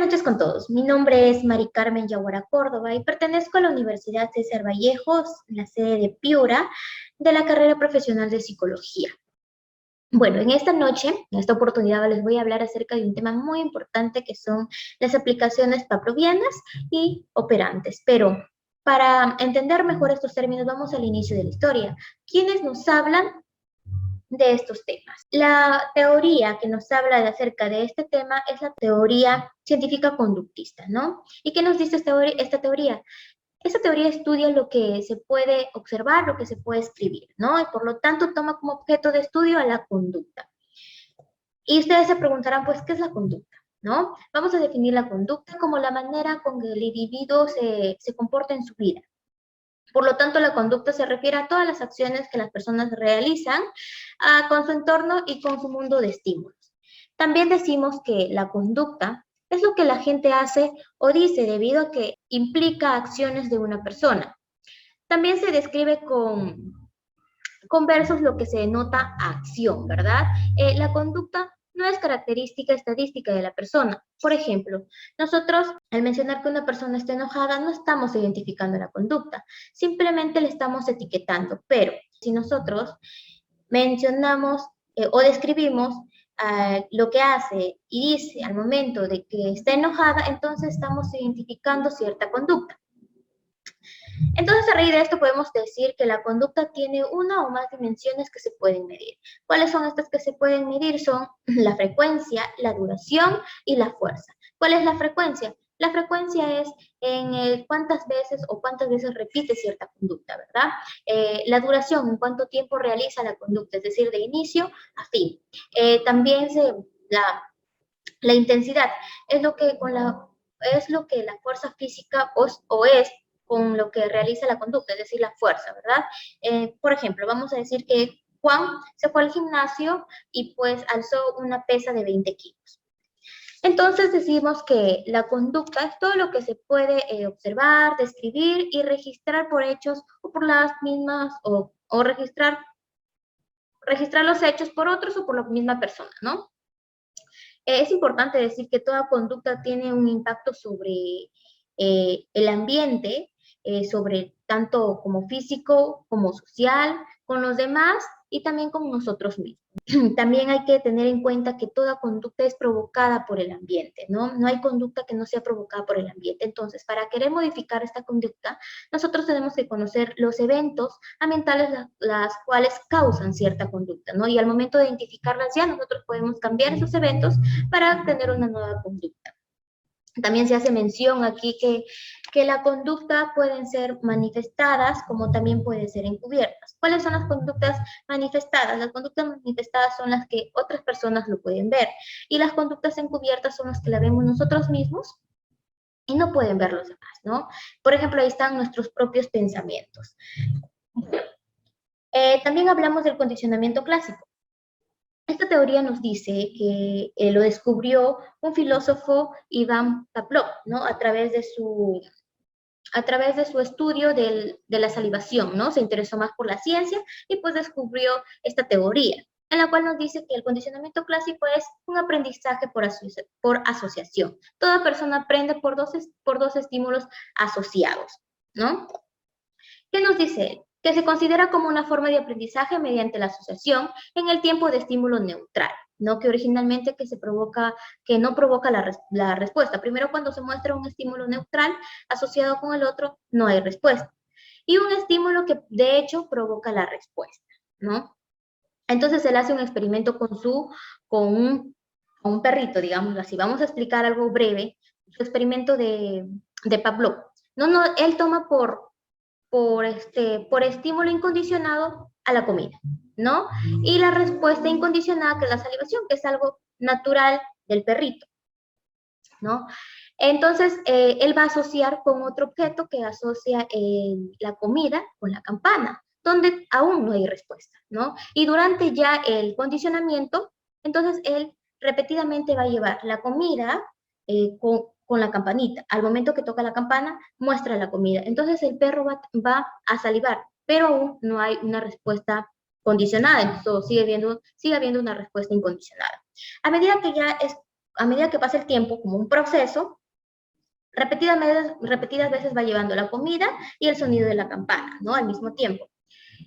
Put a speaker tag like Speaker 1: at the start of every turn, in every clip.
Speaker 1: noches con todos. Mi nombre es Mari Carmen Yaguara Córdoba y pertenezco a la Universidad César Vallejos, la sede de Piura, de la carrera profesional de Psicología. Bueno, en esta noche, en esta oportunidad, les voy a hablar acerca de un tema muy importante que son las aplicaciones pavlovianas y operantes. Pero para entender mejor estos términos, vamos al inicio de la historia. ¿Quiénes nos hablan de estos temas? La teoría que nos habla acerca de este tema es la teoría científica conductista, ¿no? ¿Y qué nos dice esta teoría? Esta teoría estudia lo que se puede observar, lo que se puede escribir, ¿no? Y por lo tanto toma como objeto de estudio a la conducta. Y ustedes se preguntarán, pues, ¿qué es la conducta? ¿No? Vamos a definir la conducta como la manera con que el individuo se comporta en su vida. Por lo tanto, la conducta se refiere a todas las acciones que las personas realizan con su entorno y con su mundo de estímulos. También decimos que la conducta es lo que la gente hace o dice debido a que implica acciones de una persona. También se describe con versos lo que se denota acción, ¿verdad? La conducta no es característica estadística de la persona. Por ejemplo, nosotros al mencionar que una persona está enojada no estamos identificando la conducta, simplemente le estamos etiquetando, pero si nosotros mencionamos o describimos lo que hace y dice al momento de que está enojada, entonces estamos identificando cierta conducta. Entonces, a raíz de esto podemos decir que la conducta tiene una o más dimensiones que se pueden medir. ¿Cuáles son estas que se pueden medir? Son la frecuencia, la duración y la fuerza. ¿Cuál es la frecuencia? La frecuencia es en cuántas veces repite cierta conducta, ¿verdad? La duración, en cuánto tiempo realiza la conducta, es decir, de inicio a fin. También la intensidad es lo que la fuerza física o es con lo que realiza la conducta, es decir, la fuerza, ¿verdad? Por ejemplo, vamos a decir que Juan se fue al gimnasio y pues alzó una pesa de 20 kilos. Entonces decimos que la conducta es todo lo que se puede observar, describir y registrar por hechos o por las mismas, o registrar los hechos por otros o por la misma persona, ¿no? Es importante decir que toda conducta tiene un impacto sobre el ambiente, sobre tanto como físico, como social, con los demás y también con nosotros mismos. También hay que tener en cuenta que toda conducta es provocada por el ambiente, ¿no? No hay conducta que no sea provocada por el ambiente. Entonces, para querer modificar esta conducta, nosotros tenemos que conocer los eventos ambientales las cuales causan cierta conducta, ¿no? Y al momento de identificarlas ya, nosotros podemos cambiar esos eventos para tener una nueva conducta. También se hace mención aquí que la conducta pueden ser manifestadas como también pueden ser encubiertas. ¿Cuáles son las conductas manifestadas? Las conductas manifestadas son las que otras personas lo pueden ver y las conductas encubiertas son las que la vemos nosotros mismos y no pueden ver los demás, ¿no? Por ejemplo, ahí están nuestros propios pensamientos. También hablamos del condicionamiento clásico. Esta teoría nos dice que lo descubrió un filósofo Iván Pavlov, ¿no? A través de su estudio de la salivación, ¿no? Se interesó más por la ciencia y pues descubrió esta teoría, en la cual nos dice que el condicionamiento clásico es un aprendizaje por asociación. Toda persona aprende por dos estímulos asociados, ¿no? ¿Qué nos dice? Que se considera como una forma de aprendizaje mediante la asociación en el tiempo de estímulo neutral, ¿no? Que originalmente que no provoca la respuesta. Primero, cuando se muestra un estímulo neutral asociado con el otro, no hay respuesta. Y un estímulo que de hecho provoca la respuesta, ¿no? Entonces él hace un experimento con un perrito, digamos así. Vamos a explicar algo breve, su experimento de Pavlov. Él toma por estímulo incondicionado a la comida, ¿no? Y la respuesta incondicionada, que es la salivación, que es algo natural del perrito, ¿no? Entonces, él va a asociar con otro objeto que asocia la comida con la campana, donde aún no hay respuesta, ¿no? Y durante ya el condicionamiento, entonces él repetidamente va a llevar la comida con la campanita. Al momento que toca la campana, muestra la comida. Entonces el perro va a salivar, pero aún no hay una respuesta condicionada, entonces sigue habiendo una respuesta incondicionada. A medida que pasa el tiempo, como un proceso, repetidas veces va llevando la comida y el sonido de la campana, ¿no? Al mismo tiempo.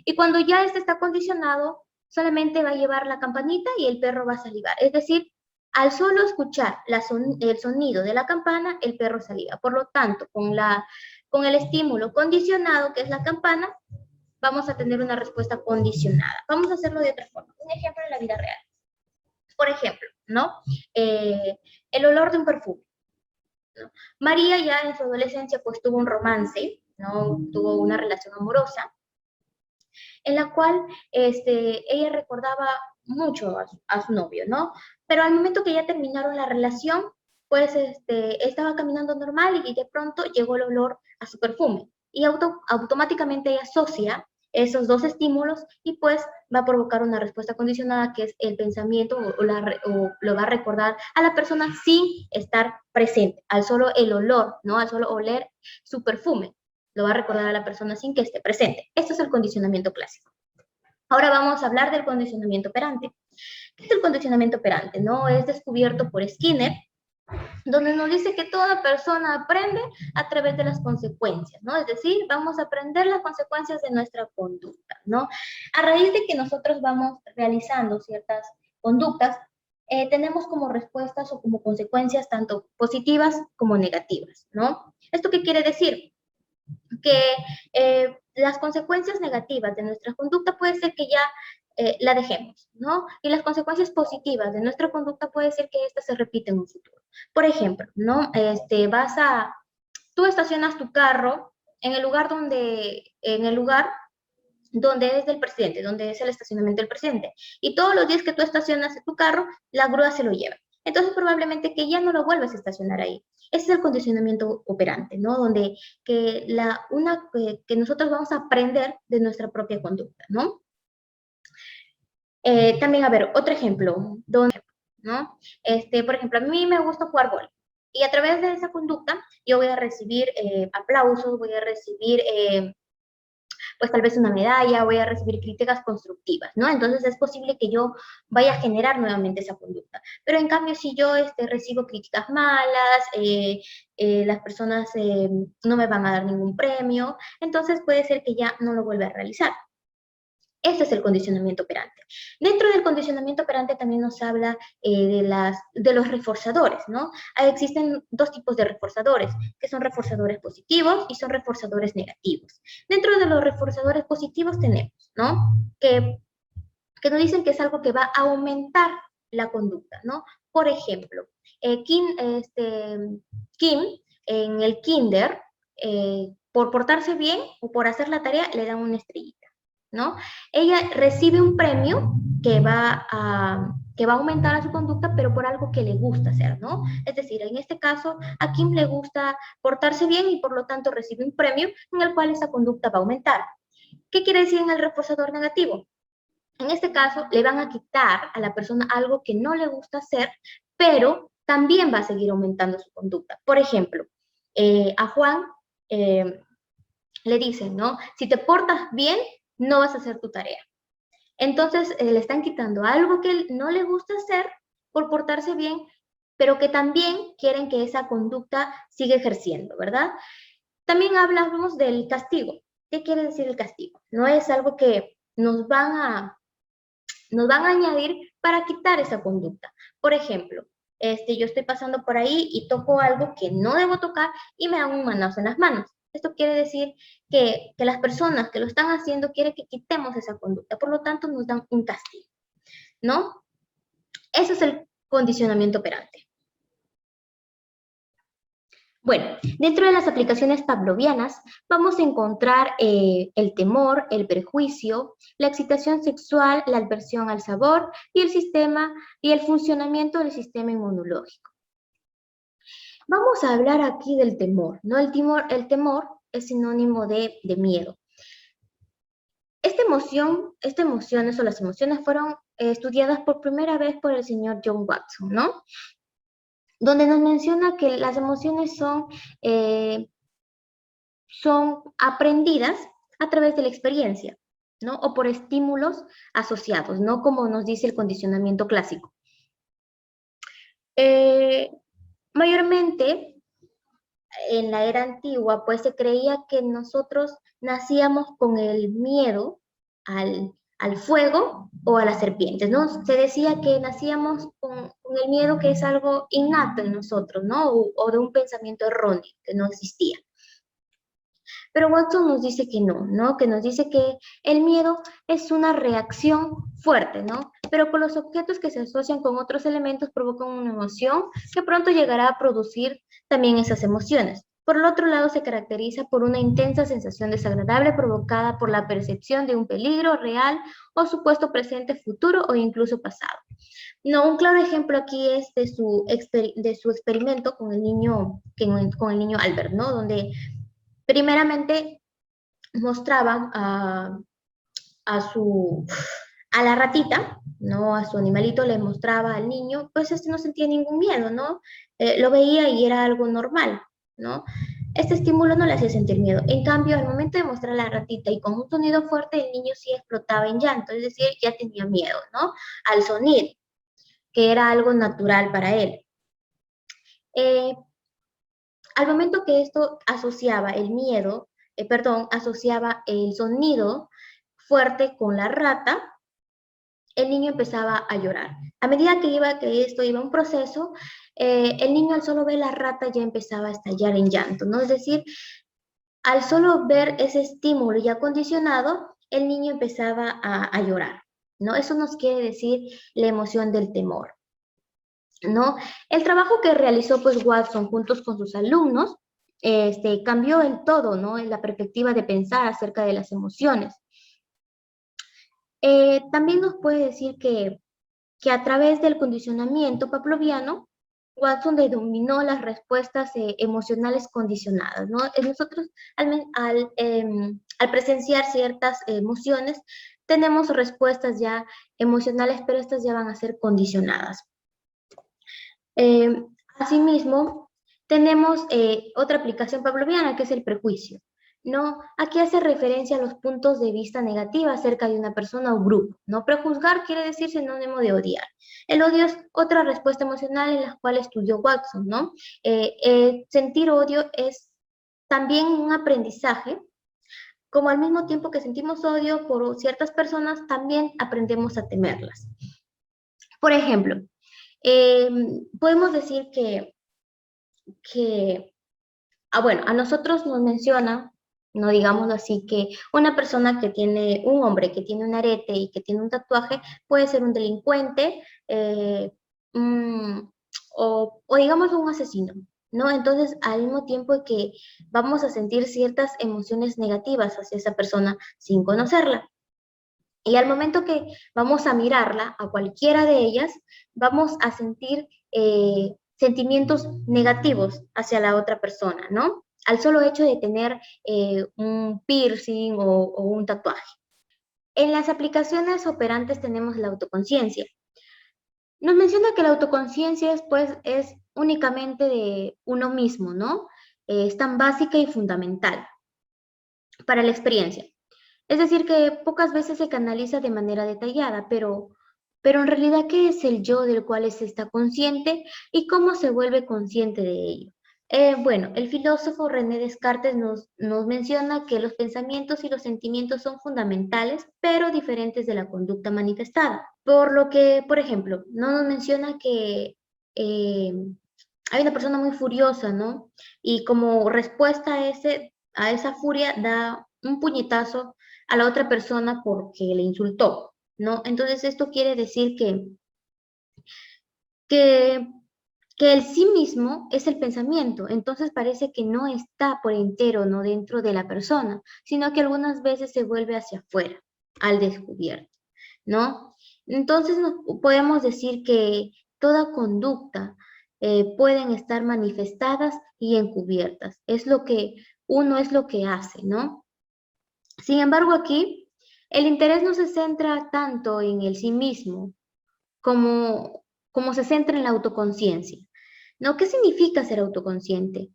Speaker 1: Y cuando ya este está condicionado, solamente va a llevar la campanita y el perro va a salivar. Es decir, al solo escuchar el sonido de la campana, el perro saliva. Por lo tanto, con el estímulo condicionado, que es la campana, vamos a tener una respuesta condicionada. Vamos a hacerlo de otra forma. Un ejemplo de la vida real. Por ejemplo, ¿no? El olor de un perfume, ¿no? María ya en su adolescencia pues tuvo un romance, ¿no? Tuvo una relación amorosa en la cual ella recordaba mucho a su novio, ¿no? Pero al momento que ya terminaron la relación, pues estaba caminando normal y de pronto llegó el olor a su perfume. Y automáticamente ella asocia esos dos estímulos y pues va a provocar una respuesta condicionada que es el pensamiento o lo va a recordar a la persona sin estar presente, al solo el olor, ¿no? Al solo oler su perfume lo va a recordar a la persona sin que esté presente. Esto es el condicionamiento clásico. Ahora vamos a hablar del condicionamiento operante. ¿Qué es el condicionamiento operante? ¿No? Es descubierto por Skinner, donde nos dice que toda persona aprende a través de las consecuencias, ¿no? Es decir, vamos a aprender las consecuencias de nuestra conducta, ¿no? A raíz de que nosotros vamos realizando ciertas conductas, tenemos como respuestas o como consecuencias tanto positivas como negativas, ¿no? ¿Esto qué quiere decir? Que las consecuencias negativas de nuestra conducta puede ser que ya la dejemos, ¿no? Y las consecuencias positivas de nuestra conducta puede ser que esta se repita en un futuro. Por ejemplo, ¿no? Tú estacionas tu carro en el lugar donde es del presidente, donde es el estacionamiento del presidente. Y todos los días que tú estacionas tu carro, la grúa se lo lleva. Entonces probablemente que ya no lo vuelvas a estacionar ahí. Ese es el condicionamiento operante, ¿no? Donde que nosotros vamos a aprender de nuestra propia conducta, ¿no? También, a ver, otro ejemplo, ¿no? Por ejemplo, a mí me gusta jugar golf. Y a través de esa conducta, yo voy a recibir aplausos, voy a recibir pues tal vez una medalla, voy a recibir críticas constructivas, ¿no? Entonces es posible que yo vaya a generar nuevamente esa conducta. Pero en cambio, si yo recibo críticas malas, las personas no me van a dar ningún premio, entonces puede ser que ya no lo vuelva a realizar. Ese es el condicionamiento operante. Dentro del condicionamiento operante también nos habla de los reforzadores, ¿no? Existen dos tipos de reforzadores, que son reforzadores positivos y son reforzadores negativos. Dentro de los reforzadores positivos tenemos, ¿no? Que nos dicen que es algo que va a aumentar la conducta, ¿no? Por ejemplo, Kim en el kinder, por portarse bien o por hacer la tarea, le dan una estrellita, ¿no? Ella recibe un premio que va a aumentar a su conducta, pero por algo que le gusta hacer, ¿no? Es decir, en este caso, a Kim le gusta portarse bien y por lo tanto recibe un premio en el cual esa conducta va a aumentar. ¿Qué quiere decir en el reforzador negativo? En este caso, le van a quitar a la persona algo que no le gusta hacer, pero también va a seguir aumentando su conducta. Por ejemplo, a Juan le dicen, ¿no? Si te portas bien, no vas a hacer tu tarea. Entonces, le están quitando algo que no le gusta hacer por portarse bien, pero que también quieren que esa conducta siga ejerciendo, ¿verdad? También hablamos del castigo. ¿Qué quiere decir el castigo? No es algo que nos van a añadir para quitar esa conducta. Por ejemplo, yo estoy pasando por ahí y toco algo que no debo tocar y me dan un manazo en las manos. Esto quiere decir que las personas que lo están haciendo quieren que quitemos esa conducta, por lo tanto nos dan un castigo, ¿no? Eso es el condicionamiento operante. Bueno, dentro de las aplicaciones pavlovianas vamos a encontrar el temor, el prejuicio, la excitación sexual, la aversión al sabor y el funcionamiento del sistema inmunológico. Vamos a hablar aquí del temor, ¿no? El temor es sinónimo de miedo. Estas emociones o las emociones fueron estudiadas por primera vez por el señor John Watson, ¿no? Donde nos menciona que las emociones son aprendidas a través de la experiencia, ¿no? O por estímulos asociados, ¿no? Como nos dice el condicionamiento clásico. Mayormente en la era antigua, pues se creía que nosotros nacíamos con el miedo al fuego o a las serpientes, ¿no? Se decía que nacíamos con el miedo que es algo innato en nosotros, ¿no? O de un pensamiento erróneo que no existía. Pero Watson nos dice que no, ¿no? Que nos dice que el miedo es una reacción fuerte, ¿no? Pero con los objetos que se asocian con otros elementos provocan una emoción que pronto llegará a producir también esas emociones. Por el otro lado, se caracteriza por una intensa sensación desagradable provocada por la percepción de un peligro real o supuesto presente, futuro o incluso pasado. No, un claro ejemplo aquí es de su experimento con el niño, con el niño Albert, ¿no? Donde primeramente mostraban a la ratita, ¿no? A su animalito le mostraba al niño, pues este no sentía ningún miedo, ¿no? Lo veía y era algo normal, ¿no? Este estímulo no le hacía sentir miedo. En cambio, al momento de mostrar a la ratita y con un sonido fuerte, el niño sí explotaba en llanto, es decir, ya tenía miedo, ¿no? Al sonido, que era algo natural para él. Eh, Al momento que esto asociaba el miedo, asociaba el sonido fuerte con la rata, el niño empezaba a llorar. A medida que esto iba un proceso, el niño al solo ver la rata ya empezaba a estallar en llanto, ¿no? Es decir, al solo ver ese estímulo ya condicionado, el niño empezaba a llorar, ¿no? Eso nos quiere decir la emoción del temor, ¿no? El trabajo que realizó pues Watson juntos con sus alumnos cambió en todo, ¿no? En la perspectiva de pensar acerca de las emociones. También nos puede decir que a través del condicionamiento pavloviano, Watson denominó las respuestas emocionales condicionadas, ¿no? Nosotros al presenciar ciertas emociones, tenemos respuestas ya emocionales, pero estas ya van a ser condicionadas. Eh, Asimismo, tenemos otra aplicación pavloviana que es el prejuicio, ¿no? Aquí hace referencia a los puntos de vista negativos acerca de una persona o grupo, ¿no? Prejuzgar quiere decir sinónimo de odiar. El odio es otra respuesta emocional en la cual estudió Watson, ¿no? Sentir odio es también un aprendizaje, como al mismo tiempo que sentimos odio por ciertas personas, también aprendemos a temerlas. Por ejemplo, eh, podemos decir que bueno, a nosotros nos menciona, no digámoslo así, que una persona que tiene, un hombre que tiene un arete y que tiene un tatuaje puede ser un delincuente mm, o digamos un asesino, ¿no? Entonces, al mismo tiempo que vamos a sentir ciertas emociones negativas hacia esa persona sin conocerla. Y al momento que vamos a mirarla, a cualquiera de ellas, vamos a sentir sentimientos negativos hacia la otra persona, ¿no? Al solo hecho de tener un piercing o un tatuaje. En las aplicaciones operantes tenemos la autoconciencia. Nos menciona que la autoconciencia es únicamente de uno mismo, ¿no? Es tan básica y fundamental para la experiencia. Es decir, que pocas veces se canaliza de manera detallada, pero en realidad, ¿qué es el yo del cual se está consciente y cómo se vuelve consciente de ello? Bueno, el filósofo René Descartes nos menciona que los pensamientos y los sentimientos son fundamentales, pero diferentes de la conducta manifestada. Por lo que, por ejemplo, no nos menciona que eh, hay una persona muy furiosa, ¿no? Y como respuesta a esa furia da un puñetazo a la otra persona porque le insultó, ¿no? Entonces esto quiere decir que, que el sí mismo es el pensamiento, entonces parece que no está por entero, no dentro de la persona, sino que algunas veces se vuelve hacia afuera, al descubierto, ¿no? Entonces podemos decir que toda conducta pueden estar manifestadas y encubiertas. Es lo que uno es lo que hace, ¿no? Sin embargo, aquí el interés no se centra tanto en el sí mismo como se centra en la autoconciencia. ¿No? ¿Qué significa ser autoconsciente?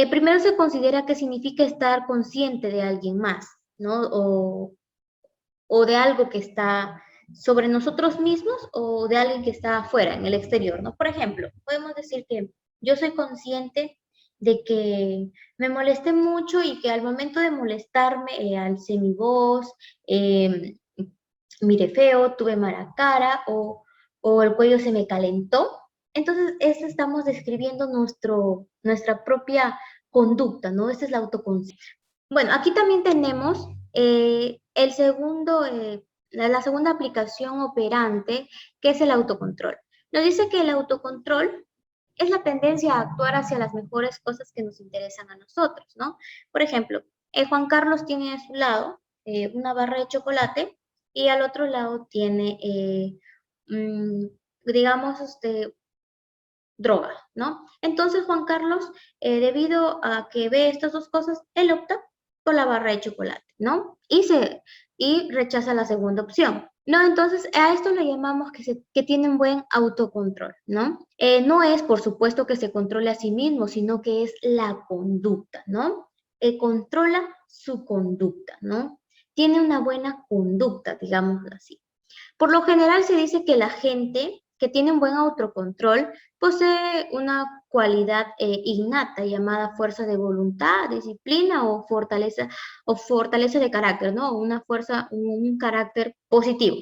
Speaker 1: Primero se considera que significa estar consciente de alguien más, ¿no? O de algo que está sobre nosotros mismos o de alguien que está afuera, en el exterior, ¿no? Por ejemplo, podemos decir que yo soy consciente de que me molesté mucho y que al momento de molestarme, alcé mi voz, miré feo, tuve mala cara o el cuello se me calentó. Entonces, eso estamos describiendo nuestra propia conducta, ¿no? Esa es la autoconciencia. Bueno, aquí también tenemos la segunda aplicación operante, que es el autocontrol. Nos dice que el autocontrol es la tendencia a actuar hacia las mejores cosas que nos interesan a nosotros, ¿no? Por ejemplo, Juan Carlos tiene a su lado una barra de chocolate y al otro lado tiene, mm, digamos, droga, ¿no? Entonces Juan Carlos, debido a que ve estas dos cosas, él opta por la barra de chocolate, ¿no? Y rechaza la segunda opción. No, entonces a esto le llamamos que tiene un buen autocontrol, ¿no? No es, por supuesto, que se controle a sí mismo, sino que es la conducta, ¿no? Controla su conducta, ¿no? Tiene una buena conducta, digámoslo así. Por lo general se dice que la gente que tiene un buen autocontrol posee una cualidad innata llamada fuerza de voluntad, disciplina o fortaleza de carácter, ¿no? Una fuerza, un carácter positivo.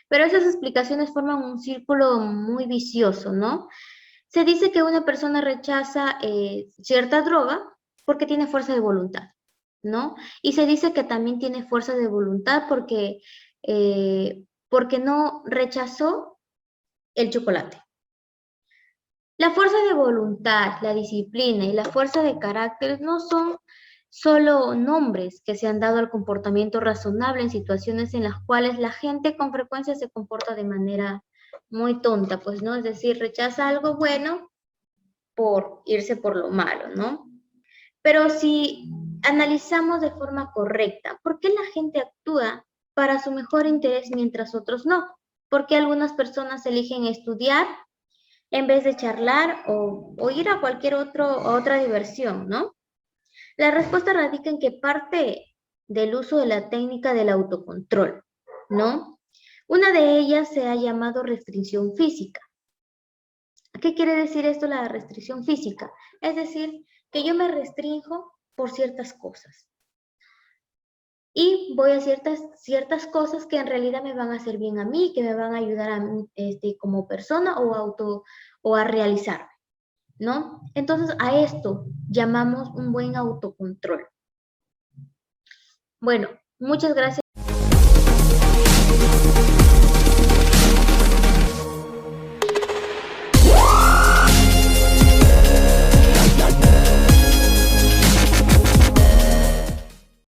Speaker 1: Pero esas explicaciones forman un círculo muy vicioso, ¿no? Se dice que una persona rechaza cierta droga porque tiene fuerza de voluntad, ¿no? Y se dice que también tiene fuerza de voluntad porque no rechazó el chocolate. La fuerza de voluntad, la disciplina y la fuerza de carácter no son solo nombres que se han dado al comportamiento razonable en situaciones en las cuales la gente con frecuencia se comporta de manera muy tonta, pues, ¿no? Es decir, rechaza algo bueno por irse por lo malo, ¿no? Pero si analizamos de forma correcta, ¿por qué la gente actúa para su mejor interés mientras otros no? ¿Por qué algunas personas eligen estudiar en vez de charlar o ir a otra diversión, ¿no? La respuesta radica en que parte del uso de la técnica del autocontrol, ¿no? Una de ellas se ha llamado restricción física. ¿Qué quiere decir esto, la restricción física? Es decir, que yo me restrinjo por ciertas cosas y voy a ciertas cosas que en realidad me van a hacer bien a mí, que me van a ayudar a mí como persona o a realizarme, ¿no? Entonces a esto llamamos un buen autocontrol. Bueno, muchas gracias.